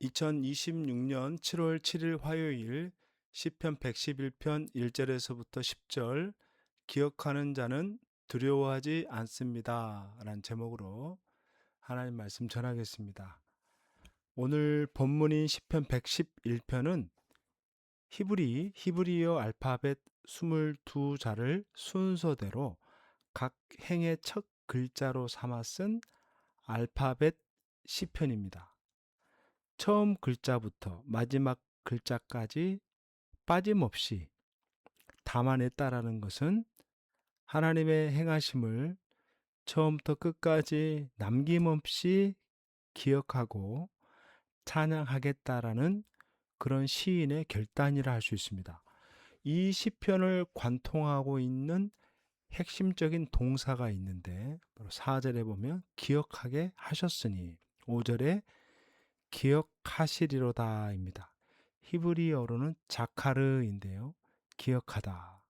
2026년 7월 7일 화요일 시편 111편 1절에서부터 10절 기억하는 자는 두려워하지 않습니다. 라는 제목으로 하나님 말씀 전하겠습니다. 오늘 본문인 시편 111편은 히브리어 알파벳 22자를 순서대로 각 행의 첫 글자로 삼아 쓴 알파벳 시편입니다. 처음 글자부터 마지막 글자까지 빠짐없이 담아냈다라는 것은 하나님의 행하심을 처음부터 끝까지 남김없이 기억하고 찬양하겠다라는 그런 시인의 결단이라 할 수 있습니다. 이 시편을 관통하고 있는 핵심적인 동사가 있는데 바로 4절에 보면 기억하게 하셨으니 5절에 기억하시리로다입니다. 히브리어로는 자카르인데요. 기억하다.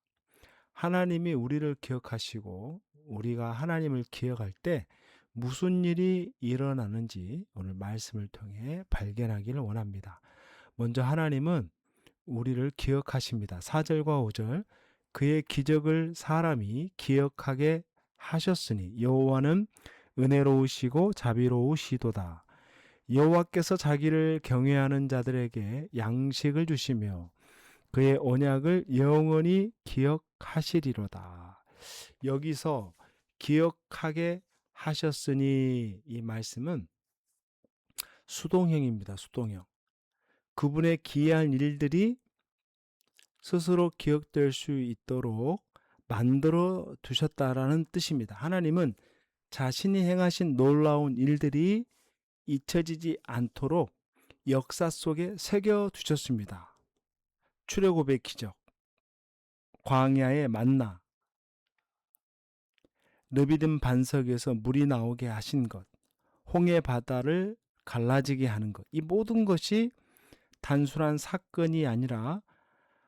하나님이 우리를 기억하시고 우리가 하나님을 기억할 때 무슨 일이 일어나는지 오늘 말씀을 통해 발견하기를 원합니다. 먼저 하나님은 우리를 기억하십니다. 4절과 5절 그의 기적을 사람이 기억하게 하셨으니 여호와는 은혜로우시고 자비로우시도다. 여호와께서 자기를 경외하는 자들에게 양식을 주시며 그의 언약을 영원히 기억하시리로다. 여기서 기억하게 하셨으니 이 말씀은 수동형입니다. 수동형. 그분의 기이한 일들이 스스로 기억될 수 있도록 만들어 두셨다라는 뜻입니다. 하나님은 자신이 행하신 놀라운 일들이 잊혀지지 않도록 역사 속에 새겨 두셨습니다. 출애굽의 기적, 광야의 만나, 르비딤 반석에서 물이 나오게 하신 것, 홍해 바다를 갈라지게 하는 것, 이 모든 것이 단순한 사건이 아니라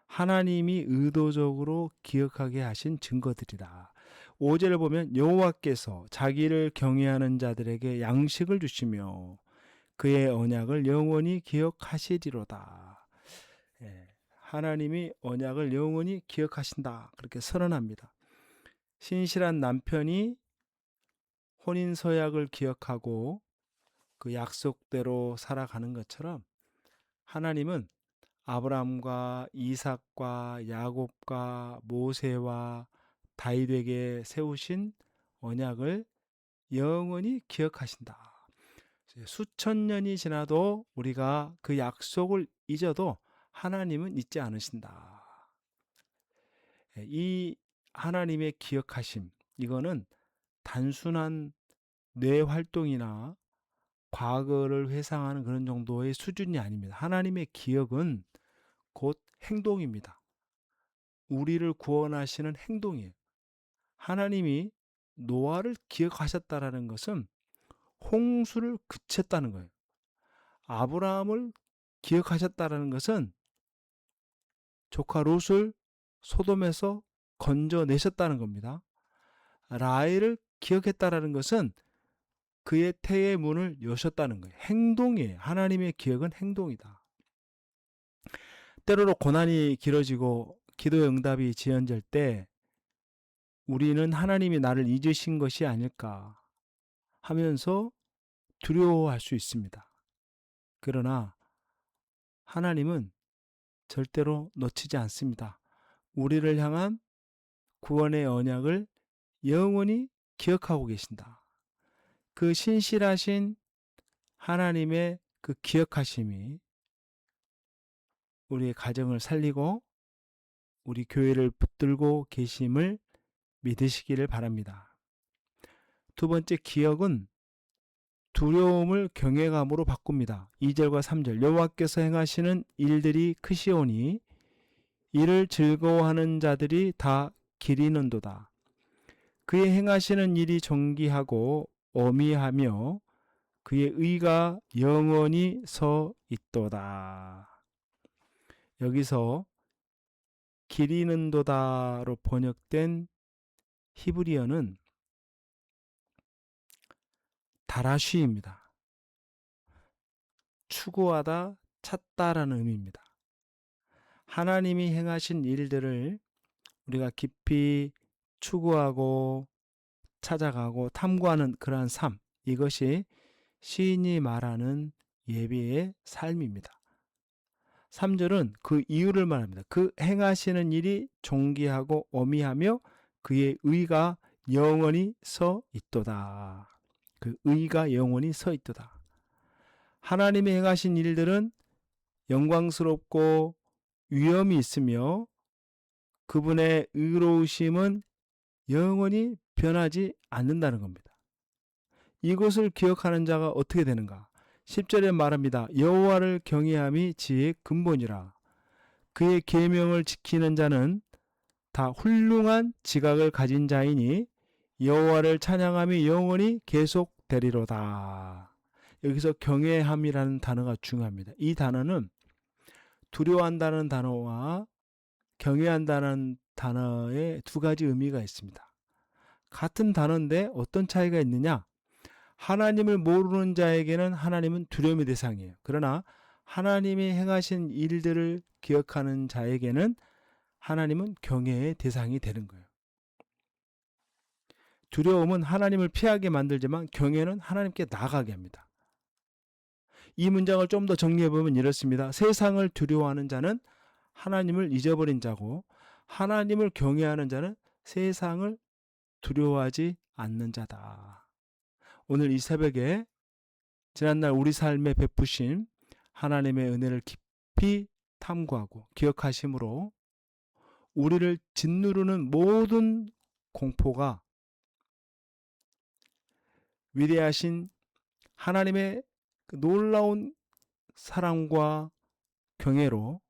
하나님이 의도적으로 기억하게 하신 증거들이다. 5절을 보면 여호와께서 자기를 경외하는 자들에게 양식을 주시며 그의 언약을 영원히 기억하시리로다. 하나님이 언약을 영원히 기억하신다. 그렇게 선언합니다. 신실한 남편이 혼인 서약을 기억하고 그 약속대로 살아가는 것처럼 하나님은 아브라함과 이삭과 야곱과 모세와 다윗에게 세우신 언약을 영원히 기억하신다. 수천 년이 지나도 우리가 그 약속을 잊어도 하나님은 잊지 않으신다. 이 하나님의 기억하심, 이거는 단순한 뇌 활동이나 과거를 회상하는 그런 정도의 수준이 아닙니다. 하나님의 기억은 곧 행동입니다. 우리를 구원하시는 행동이에요. 하나님이 노아를 기억하셨다라는 것은 홍수를 그쳤다는 거예요. 아브라함을 기억하셨다라는 것은 조카 롯을 소돔에서 건져내셨다는 겁니다. 라헬을 기억했다라는 것은 그의 태의 문을 여셨다는 거예요. 행동이에요. 하나님의 기억은 행동이다. 때로는 고난이 길어지고 기도의 응답이 지연될 때 우리는 하나님이 나를 잊으신 것이 아닐까 하면서 두려워할 수 있습니다. 그러나 하나님은 절대로 놓치지 않습니다. 우리를 향한 구원의 언약을 영원히 기억하고 계신다. 그 신실하신 하나님의 그 기억하심이 우리의 가정을 살리고 우리 교회를 붙들고 계심을 믿으시기를 바랍니다. 두 번째, 기억은 두려움을 경외감으로 바꿉니다. 2절과 3절 여호와께서 행하시는 일들이 크시오니 이를 즐거워하는 자들이 다 기리는도다. 그의 행하시는 일이 정기하고 어미하며 그의 의가 영원히 서 있도다. 여기서 기리는도다로 번역된 히브리어는 다라쉬입니다. 추구하다, 찾다라는 의미입니다. 하나님이 행하신 일들을 우리가 깊이 추구하고 찾아가고 탐구하는 그러한 삶, 이것이 시인이 말하는 예배의 삶입니다. 3절은 그 이유를 말합니다. 그 행하시는 일이 존귀하고 어미하며 그의 의가 영원히 서 있도다. 그 의가 영원히 서 있도다. 하나님이 행하신 일들은 영광스럽고 위엄이 있으며 그분의 의로우심은 영원히 변하지 않는다는 겁니다. 이것을 기억하는 자가 어떻게 되는가? 10절에 말합니다. 여호와를 경외함이 지혜의 근본이라. 그의 계명을 지키는 자는 다 훌륭한 지각을 가진 자이니 여호와를 찬양함이 영원히 계속되리로다. 여기서 경외함이라는 단어가 중요합니다. 이 단어는 두려워한다는 단어와 경외한다는 단어에 두 가지 의미가 있습니다. 같은 단어인데 어떤 차이가 있느냐? 하나님을 모르는 자에게는 하나님은 두려움의 대상이에요. 그러나 하나님이 행하신 일들을 기억하는 자에게는 하나님은 경외의 대상이 되는 거예요. 두려움은 하나님을 피하게 만들지만 경외는 하나님께 나아가게 합니다. 이 문장을 좀 더 정리해보면 이렇습니다. 세상을 두려워하는 자는 하나님을 잊어버린 자고 하나님을 경외하는 자는 세상을 두려워하지 않는 자다. 오늘 이 새벽에 지난날 우리 삶에 베푸신 하나님의 은혜를 깊이 탐구하고 기억하심으로 우리를 짓누르는 모든 공포가 위대하신 하나님의 그 놀라운 사랑과 경애로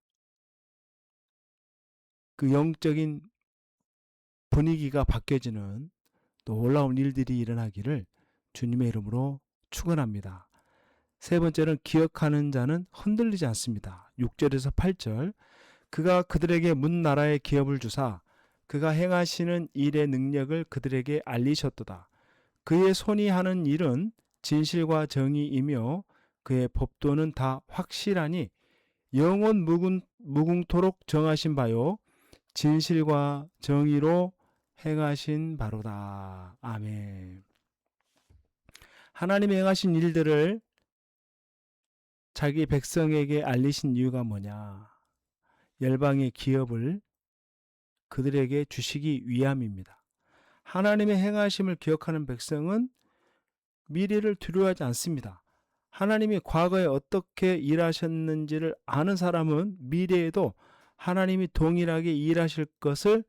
그 영적인 분위기가 바뀌어지는 놀라운 일들이 일어나기를 주님의 이름으로 축원합니다. 세 번째는 기억하는 자는 흔들리지 않습니다. 6절에서 8절 그가 그들에게 문 나라의 기업을 주사 그가 행하시는 일의 능력을 그들에게 알리셨도다. 그의 손이 하는 일은 진실과 정의이며 그의 법도는 다 확실하니 영원 무궁토록 정하신 바요 진실과 정의로 행하신 바로다. 아멘. 하나님이 행하신 일들을 자기 백성에게 알리신 이유가 뭐냐? 열방의 기업을 그들에게 주시기 위함입니다. 하나님의 행하심을 기억하는 백성은 미래를 두려워하지 않습니다. 하나님이 과거에 어떻게 일하셨는지를 아는 사람은 미래에도 하나님이 동일하게 일하실 것을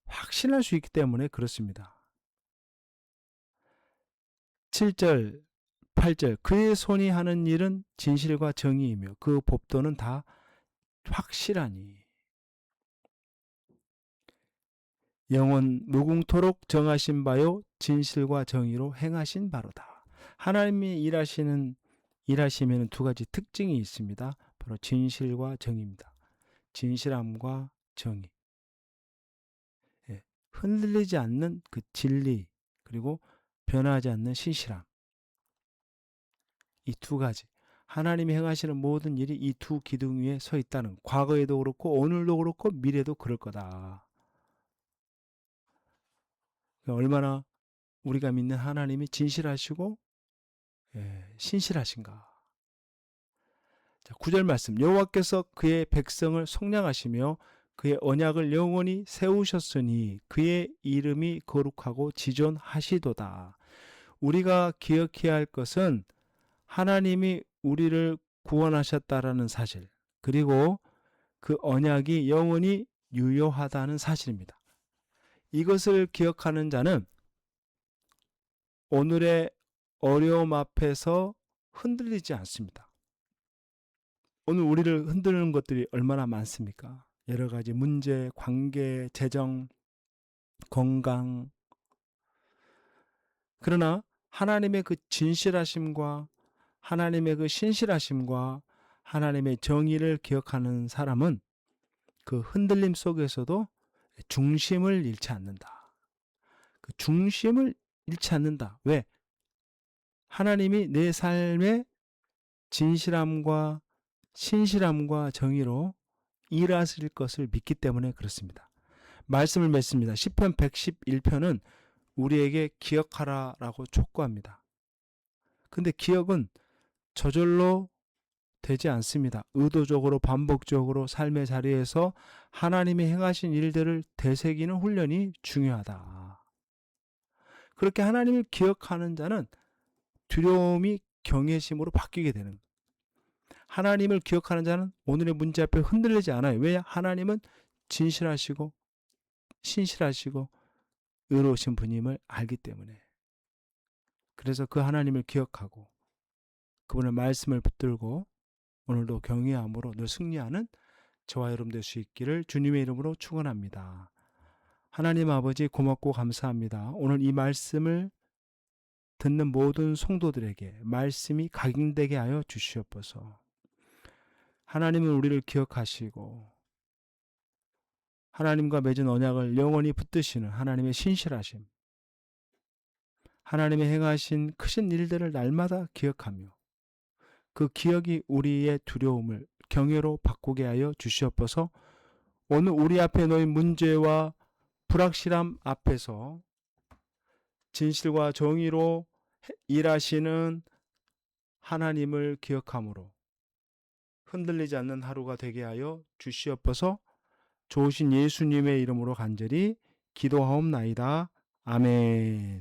확신할 수 있기 때문에 그렇습니다. 7절, 8절 그의 손이 하는 일은 진실과 정의이며 그 법도는 다 확실하니 영원 무궁토록 정하신 바요 진실과 정의로 행하신 바로다. 하나님이 일하시면 두 가지 특징이 있습니다. 바로 진실과 정의입니다. 진실함과 정의. 예, 흔들리지 않는 그 진리 그리고 변하지 않는 신실함. 이 두 가지. 하나님이 행하시는 모든 일이 이 두 기둥 위에 서 있다는 과거에도 그렇고 오늘도 그렇고 미래도 그럴 거다. 얼마나 우리가 믿는 하나님이 진실하시고 신실하신가. 자, 9절 말씀 여호와께서 그의 백성을 속량하시며 그의 언약을 영원히 세우셨으니 그의 이름이 거룩하고 지존하시도다. 우리가 기억해야 할 것은 하나님이 우리를 구원하셨다라는 사실 그리고 그 언약이 영원히 유효하다는 사실입니다. 이것을 기억하는 자는 오늘의 어려움 앞에서 흔들리지 않습니다. 오늘 우리를 흔드는 것들이 얼마나 많습니까? 여러 가지 문제, 관계, 재정, 건강. 그러나 하나님의 그 진실하심과 하나님의 그 신실하심과 하나님의 정의를 기억하는 사람은 그 흔들림 속에서도 중심을 잃지 않는다. 그 중심을 잃지 않는다. 왜? 하나님이 내 삶의 진실함과 신실함과 정의로 일하실 것을 믿기 때문에 그렇습니다. 말씀을 맺습니다. 시편 111편은 우리에게 기억하라라고 촉구합니다. 근데 기억은 저절로 되지 않습니다. 의도적으로 반복적으로 삶의 자리에서 하나님이 행하신 일들을 되새기는 훈련이 중요하다. 그렇게 하나님을 기억하는 자는 두려움이 경외심으로 바뀌게 되는 거예요. 하나님을 기억하는 자는 오늘의 문제 앞에 흔들리지 않아요. 왜? 하나님은 진실하시고 신실하시고 의로우신 분임을 알기 때문에. 그래서 그 하나님을 기억하고 그분의 말씀을 붙들고 오늘도 경외함으로 늘 승리하는 저와 여러분 될 수 있기를 주님의 이름으로 축원합니다. 하나님 아버지 고맙고 감사합니다. 오늘 이 말씀을 듣는 모든 성도들에게 말씀이 각인되게 하여 주시옵소서. 하나님은 우리를 기억하시고 하나님과 맺은 언약을 영원히 붙드시는 하나님의 신실하심, 하나님의 행하신 크신 일들을 날마다 기억하며 그 기억이 우리의 두려움을 경외로 바꾸게 하여 주시옵소서. 오늘 우리 앞에 놓인 문제와 불확실함 앞에서 진실과 정의로 일하시는 하나님을 기억함으로 흔들리지 않는 하루가 되게 하여 주시옵소서. 좋으신 예수님의 이름으로 간절히 기도하옵나이다. 아멘.